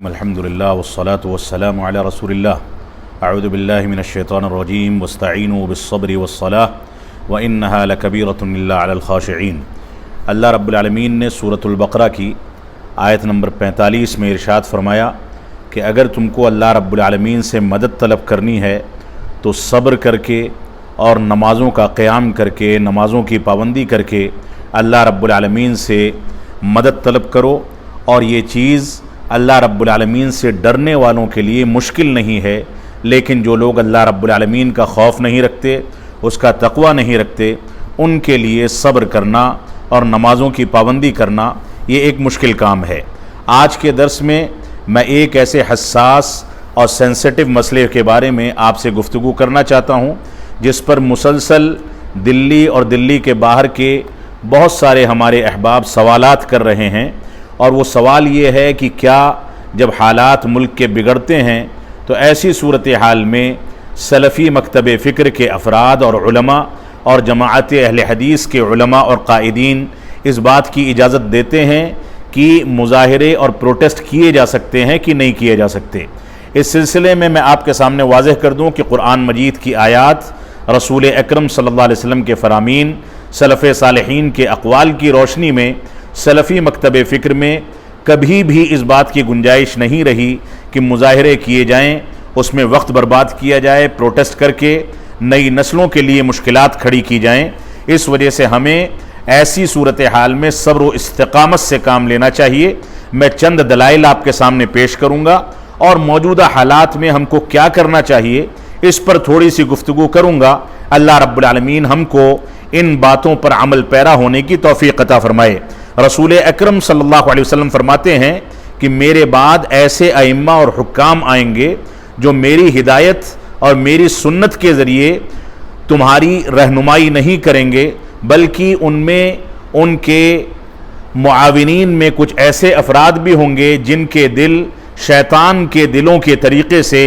الحمدللہ والصلاة والسلام علی رسول اللہ اعوذ باللہ من الشیطان الرجیم واستعینوا بالصبر والصلاة وانہا لکبیرۃ الا علی الخاشعین۔ اللہ رب العالمین نے سورۃ البقرہ کی آیت نمبر 45 میں ارشاد فرمایا کہ اگر تم کو اللہ رب العالمین سے مدد طلب کرنی ہے تو صبر کر کے اور نمازوں کا قیام کر کے، نمازوں کی پابندی کر کے اللہ رب العالمین سے مدد طلب کرو۔ اور یہ چیز اللہ رب العالمین سے ڈرنے والوں کے لیے مشکل نہیں ہے، لیکن جو لوگ اللہ رب العالمین کا خوف نہیں رکھتے، اس کا تقوی نہیں رکھتے، ان کے لیے صبر کرنا اور نمازوں کی پابندی کرنا یہ ایک مشکل کام ہے۔ آج کے درس میں میں ایک ایسے حساس اور سینسٹیو مسئلے کے بارے میں آپ سے گفتگو کرنا چاہتا ہوں جس پر مسلسل دلی اور دلی کے باہر کے بہت سارے ہمارے احباب سوالات کر رہے ہیں، اور وہ سوال یہ ہے کہ کیا جب حالات ملک کے بگڑتے ہیں تو ایسی صورتحال میں سلفی مکتب فکر کے افراد اور علماء اور جماعت اہل حدیث کے علماء اور قائدین اس بات کی اجازت دیتے ہیں کہ مظاہرے اور پروٹیسٹ کیے جا سکتے ہیں کہ نہیں کیے جا سکتے؟ اس سلسلے میں آپ کے سامنے واضح کر دوں کہ قرآن مجید کی آیات، رسول اکرم صلی اللہ علیہ وسلم کے فرامین، سلف صالحین کے اقوال کی روشنی میں سلفی مکتب فکر میں کبھی بھی اس بات کی گنجائش نہیں رہی کہ مظاہرے کیے جائیں، اس میں وقت برباد کیا جائے، پروٹیسٹ کر کے نئی نسلوں کے لیے مشکلات کھڑی کی جائیں۔ اس وجہ سے ہمیں ایسی صورتحال میں صبر و استقامت سے کام لینا چاہیے۔ میں چند دلائل آپ کے سامنے پیش کروں گا اور موجودہ حالات میں ہم کو کیا کرنا چاہیے اس پر تھوڑی سی گفتگو کروں گا۔ اللہ رب العالمین ہم کو ان باتوں پر عمل پیرا ہونے کی توفیق عطا فرمائے۔ رسول اکرم صلی اللہ علیہ وسلم فرماتے ہیں کہ میرے بعد ایسے ائمہ اور حکام آئیں گے جو میری ہدایت اور میری سنت کے ذریعے تمہاری رہنمائی نہیں کریں گے، بلکہ ان میں ان کے معاونین میں کچھ ایسے افراد بھی ہوں گے جن کے دل شیطان کے دلوں کے طریقے سے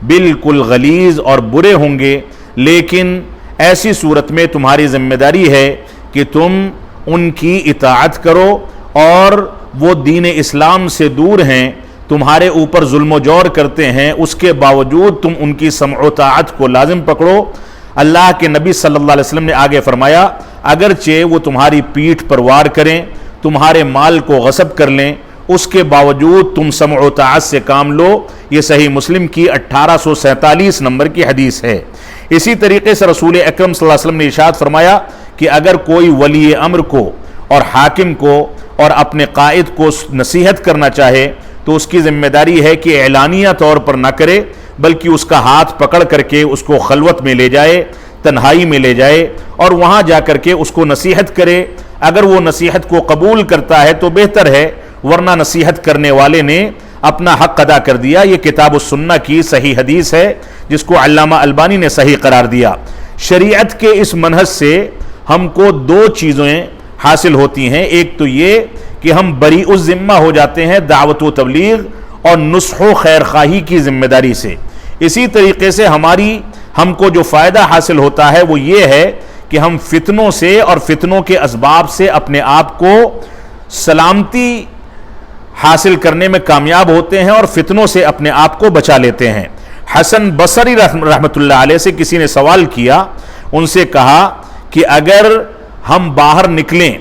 بالکل غلیظ اور برے ہوں گے۔ لیکن ایسی صورت میں تمہاری ذمہ داری ہے کہ تم ان کی اطاعت کرو، اور وہ دین اسلام سے دور ہیں، تمہارے اوپر ظلم و جور کرتے ہیں، اس کے باوجود تم ان کی سمع و طاعت کو لازم پکڑو۔ اللہ کے نبی صلی اللہ علیہ وسلم نے آگے فرمایا اگرچہ وہ تمہاری پیٹھ پر وار کریں، تمہارے مال کو غصب کر لیں، اس کے باوجود تم سمع و طاعت سے کام لو۔ یہ صحیح مسلم کی 1847 نمبر کی حدیث ہے۔ اسی طریقے سے رسول اکرم صلی اللہ علیہ وسلم نے ارشاد فرمایا کہ اگر کوئی ولی امر کو اور حاکم کو اور اپنے قائد کو نصیحت کرنا چاہے تو اس کی ذمہ داری ہے کہ اعلانیہ طور پر نہ کرے، بلکہ اس کا ہاتھ پکڑ کر کے اس کو خلوت میں لے جائے، تنہائی میں لے جائے، اور وہاں جا کر کے اس کو نصیحت کرے۔ اگر وہ نصیحت کو قبول کرتا ہے تو بہتر ہے، ورنہ نصیحت کرنے والے نے اپنا حق ادا کر دیا۔ یہ کتاب السنہ کی صحیح حدیث ہے جس کو علامہ البانی نے صحیح قرار دیا۔ شریعت کے اس منہج سے ہم کو دو چیزیں حاصل ہوتی ہیں، ایک تو یہ کہ ہم بری الذمہ ہو جاتے ہیں دعوت و تبلیغ اور نصح و خیر خواہی کی ذمہ داری سے۔ اسی طریقے سے ہم کو جو فائدہ حاصل ہوتا ہے وہ یہ ہے کہ ہم فتنوں سے اور فتنوں کے اسباب سے اپنے آپ کو سلامتی حاصل کرنے میں کامیاب ہوتے ہیں اور فتنوں سے اپنے آپ کو بچا لیتے ہیں۔ حسن بصری رحمۃ اللہ علیہ سے کسی نے سوال کیا، ان سے کہا کہ اگر ہم باہر نکلیں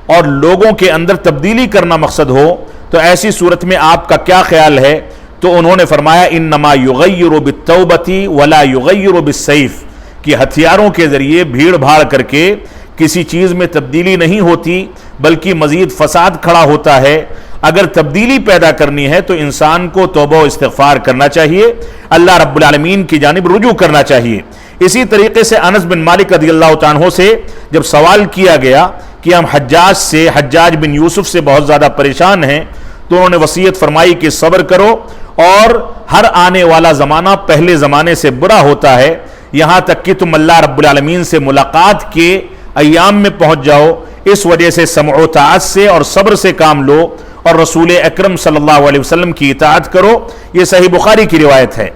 اور لوگوں کے اندر تبدیلی کرنا مقصد ہو تو ایسی صورت میں آپ کا کیا خیال ہے؟ تو انہوں نے فرمایا انما یغیر بالتوبۃ ولا یغیر بالسیف، کہ ہتھیاروں کے ذریعے بھیڑ بھاڑ کر کے کسی چیز میں تبدیلی نہیں ہوتی بلکہ مزید فساد کھڑا ہوتا ہے۔ اگر تبدیلی پیدا کرنی ہے تو انسان کو توبہ و استغفار کرنا چاہیے، اللہ رب العالمین کی جانب رجوع کرنا چاہیے۔ اسی طریقے سے انس بن مالک رضی اللہ تعالیٰ عنہ سے جب سوال کیا گیا کہ ہم حجاج بن یوسف سے بہت زیادہ پریشان ہیں، تو انہوں نے وصیت فرمائی کہ صبر کرو، اور ہر آنے والا زمانہ پہلے زمانے سے برا ہوتا ہے، یہاں تک کہ تم اللہ رب العالمین سے ملاقات کے ایام میں پہنچ جاؤ۔ اس وجہ سے سمع و طاعت سے اور صبر سے کام لو اور رسول اکرم صلی اللہ علیہ وسلم کی اطاعت کرو۔ یہ صحیح بخاری کی روایت ہے۔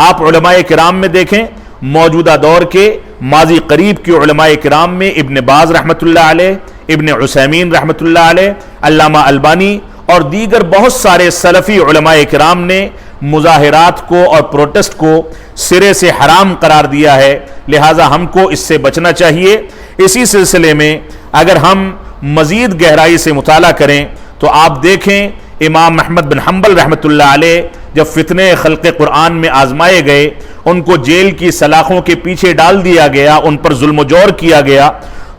آپ علماء کرام میں دیکھیں، موجودہ دور کے ماضی قریب کے علماء کرام میں ابن باز رحمۃ اللہ علیہ، ابن عثیمین رحمۃ اللہ علیہ، علامہ البانی اور دیگر بہت سارے سلفی علماء کرام نے مظاہرات کو اور پروٹیسٹ کو سرے سے حرام قرار دیا ہے، لہٰذا ہم کو اس سے بچنا چاہیے۔ اسی سلسلے میں اگر ہم مزید گہرائی سے مطالعہ کریں تو آپ دیکھیں امام احمد بن حنبل رحمۃ اللہ علیہ جب فتنے خلق قرآن میں آزمائے گئے، ان کو جیل کی سلاخوں کے پیچھے ڈال دیا گیا، ان پر ظلم و جور کیا گیا،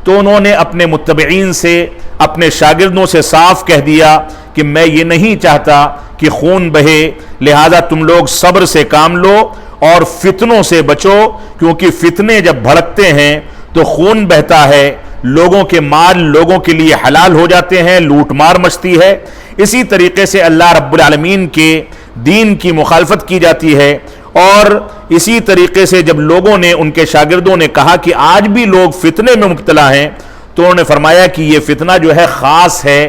تو انہوں نے اپنے متبعین سے، اپنے شاگردوں سے صاف کہہ دیا کہ میں یہ نہیں چاہتا کہ خون بہے، لہذا تم لوگ صبر سے کام لو اور فتنوں سے بچو، کیونکہ فتنے جب بھڑکتے ہیں تو خون بہتا ہے، لوگوں کے مال لوگوں کے لیے حلال ہو جاتے ہیں، لوٹ مار مچتی ہے۔ اسی طریقے سے اللہ رب العالمین کے دین کی مخالفت کی جاتی ہے، اور اسی طریقے سے جب لوگوں نے، ان کے شاگردوں نے کہا کہ آج بھی لوگ فتنے میں مبتلا ہیں، تو انہوں نے فرمایا کہ یہ فتنہ جو ہے خاص ہے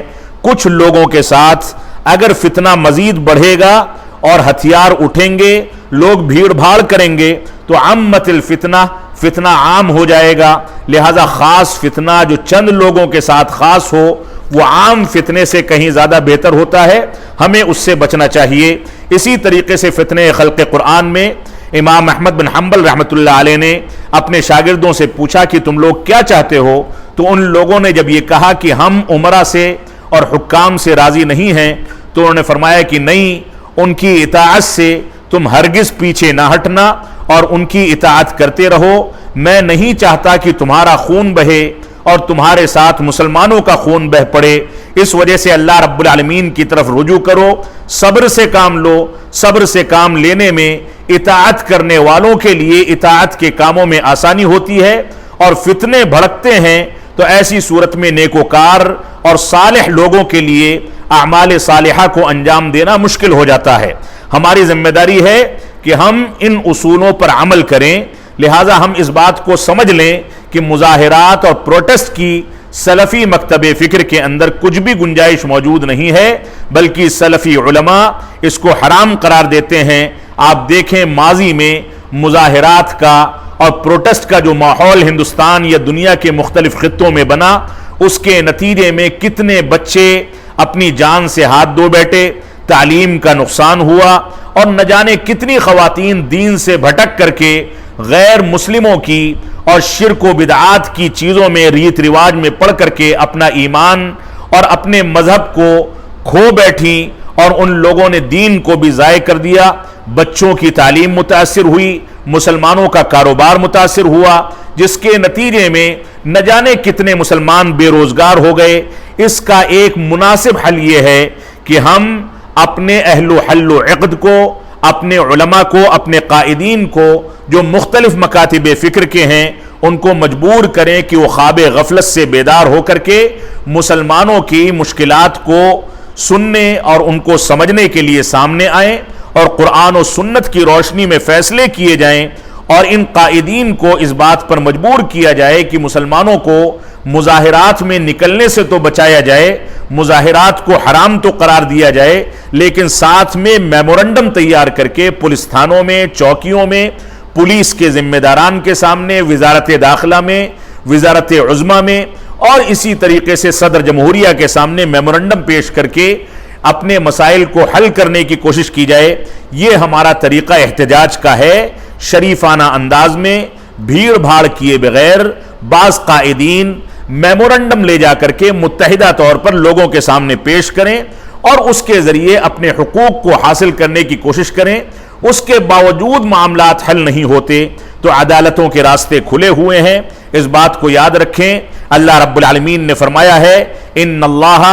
کچھ لوگوں کے ساتھ، اگر فتنہ مزید بڑھے گا اور ہتھیار اٹھیں گے، لوگ بھیڑ بھاڑ کریں گے تو عمت الفتنہ، فتنہ عام ہو جائے گا، لہذا خاص فتنہ جو چند لوگوں کے ساتھ خاص ہو وہ عام فتنے سے کہیں زیادہ بہتر ہوتا ہے، ہمیں اس سے بچنا چاہیے۔ اسی طریقے سے فتنے خلق قرآن میں امام احمد بن حنبل رحمۃ اللہ علیہ نے اپنے شاگردوں سے پوچھا کہ تم لوگ کیا چاہتے ہو، تو ان لوگوں نے جب یہ کہا کہ ہم عمرہ سے اور حکام سے راضی نہیں ہیں، تو انہوں نے فرمایا کہ نہیں، ان کی اطاعت سے تم ہرگز پیچھے نہ ہٹنا اور ان کی اطاعت کرتے رہو، میں نہیں چاہتا کہ تمہارا خون بہے اور تمہارے ساتھ مسلمانوں کا خون بہ پڑے، اس وجہ سے اللہ رب العالمین کی طرف رجوع کرو، صبر سے کام لو، صبر سے کام لینے میں اطاعت کرنے والوں کے لیے اطاعت کے کاموں میں آسانی ہوتی ہے، اور فتنے بھڑکتے ہیں تو ایسی صورت میں نیکوکار اور صالح لوگوں کے لیے اعمال صالحہ کو انجام دینا مشکل ہو جاتا ہے۔ ہماری ذمہ داری ہے کہ ہم ان اصولوں پر عمل کریں، لہٰذا ہم اس بات کو سمجھ لیں کہ مظاہرات اور پروٹیسٹ کی سلفی مکتب فکر کے اندر کچھ بھی گنجائش موجود نہیں ہے، بلکہ سلفی علماء اس کو حرام قرار دیتے ہیں۔ آپ دیکھیں ماضی میں مظاہرات کا اور پروٹیسٹ کا جو ماحول ہندوستان یا دنیا کے مختلف خطوں میں بنا، اس کے نتیجے میں کتنے بچے اپنی جان سے ہاتھ دھو بیٹھے، تعلیم کا نقصان ہوا، اور نہ جانے کتنی خواتین دین سے بھٹک کر کے غیر مسلموں کی اور شرک و بدعات کی چیزوں میں، ریت رواج میں پڑھ کر کے اپنا ایمان اور اپنے مذہب کو کھو بیٹھی، اور ان لوگوں نے دین کو بھی ضائع کر دیا۔ بچوں کی تعلیم متاثر ہوئی، مسلمانوں کا کاروبار متاثر ہوا، جس کے نتیجے میں نہ جانے کتنے مسلمان بے روزگار ہو گئے۔ اس کا ایک مناسب حل یہ ہے کہ ہم اپنے اہل و حل و عقد کو، اپنے علماء کو، اپنے قائدین کو جو مختلف مکاتب فکر کے ہیں، ان کو مجبور کریں کہ وہ خواب غفلت سے بیدار ہو کر کے مسلمانوں کی مشکلات کو سننے اور ان کو سمجھنے کے لیے سامنے آئیں، اور قرآن و سنت کی روشنی میں فیصلے کیے جائیں، اور ان قائدین کو اس بات پر مجبور کیا جائے کہ مسلمانوں کو مظاہرات میں نکلنے سے تو بچایا جائے، مظاہرات کو حرام تو قرار دیا جائے، لیکن ساتھ میں میمورنڈم تیار کر کے پولیس تھانوں میں، چوکیوں میں، پولیس کے ذمہ داران کے سامنے، وزارت داخلہ میں، وزارت عظمیٰ میں، اور اسی طریقے سے صدر جمہوریہ کے سامنے میمورنڈم پیش کر کے اپنے مسائل کو حل کرنے کی کوشش کی جائے۔ یہ ہمارا طریقہ احتجاج کا ہے، شریفانہ انداز میں، بھیڑ بھاڑ کیے بغیر۔ بعض قائدین میمورنڈم لے جا کر کے متحدہ طور پر لوگوں کے سامنے پیش کریں اور اس کے ذریعے اپنے حقوق کو حاصل کرنے کی کوشش کریں۔ اس کے باوجود معاملات حل نہیں ہوتے تو عدالتوں کے راستے کھلے ہوئے ہیں، اس بات کو یاد رکھیں۔ اللہ رب العالمین نے فرمایا ہے ان اللہ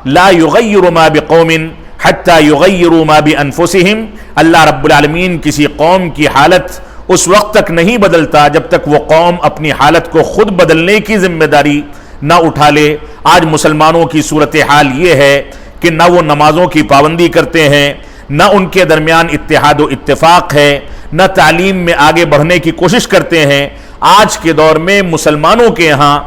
لا یغیر ما بقوم حتی یغیروا ما بانفسہم، اللہ رب العالمین کسی قوم کی حالت اس وقت تک نہیں بدلتا جب تک وہ قوم اپنی حالت کو خود بدلنے کی ذمہ داری نہ اٹھا لے۔ آج مسلمانوں کی صورتحال یہ ہے کہ نہ وہ نمازوں کی پابندی کرتے ہیں، نہ ان کے درمیان اتحاد و اتفاق ہے، نہ تعلیم میں آگے بڑھنے کی کوشش کرتے ہیں۔ آج کے دور میں مسلمانوں کے ہاں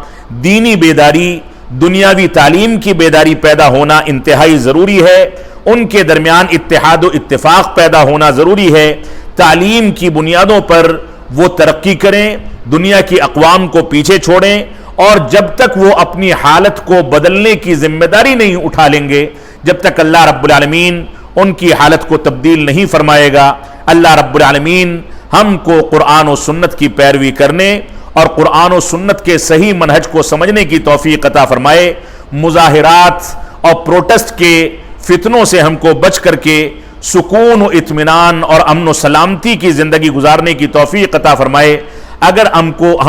دینی بیداری، دنیاوی تعلیم کی بیداری پیدا ہونا انتہائی ضروری ہے، ان کے درمیان اتحاد و اتفاق پیدا ہونا ضروری ہے۔ تعلیم کی بنیادوں پر وہ ترقی کریں، دنیا کی اقوام کو پیچھے چھوڑیں، اور جب تک وہ اپنی حالت کو بدلنے کی ذمہ داری نہیں اٹھا لیں گے، جب تک اللہ رب العالمین ان کی حالت کو تبدیل نہیں فرمائے گا۔ اللہ رب العالمین ہم کو قرآن و سنت کی پیروی کرنے اور قرآن و سنت کے صحیح منہج کو سمجھنے کی توفیق عطا فرمائے۔ مظاہرات اور پروٹیسٹ کے فتنوں سے ہم کو بچ کر کے سکون و اطمینان اور امن و سلامتی کی زندگی گزارنے کی توفیق عطا فرمائے۔ اگر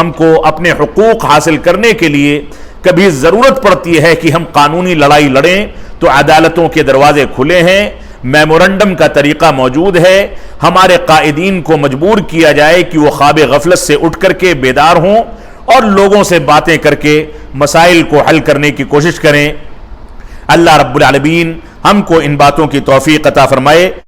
ہم کو اپنے حقوق حاصل کرنے کے لیے کبھی ضرورت پڑتی ہے کہ ہم قانونی لڑائی لڑیں تو عدالتوں کے دروازے کھلے ہیں، میمورنڈم کا طریقہ موجود ہے۔ ہمارے قائدین کو مجبور کیا جائے کہ وہ خواب غفلت سے اٹھ کر کے بیدار ہوں اور لوگوں سے باتیں کر کے مسائل کو حل کرنے کی کوشش کریں۔ اللہ رب العالمین ہم کو ان باتوں کی توفیق عطا فرمائے۔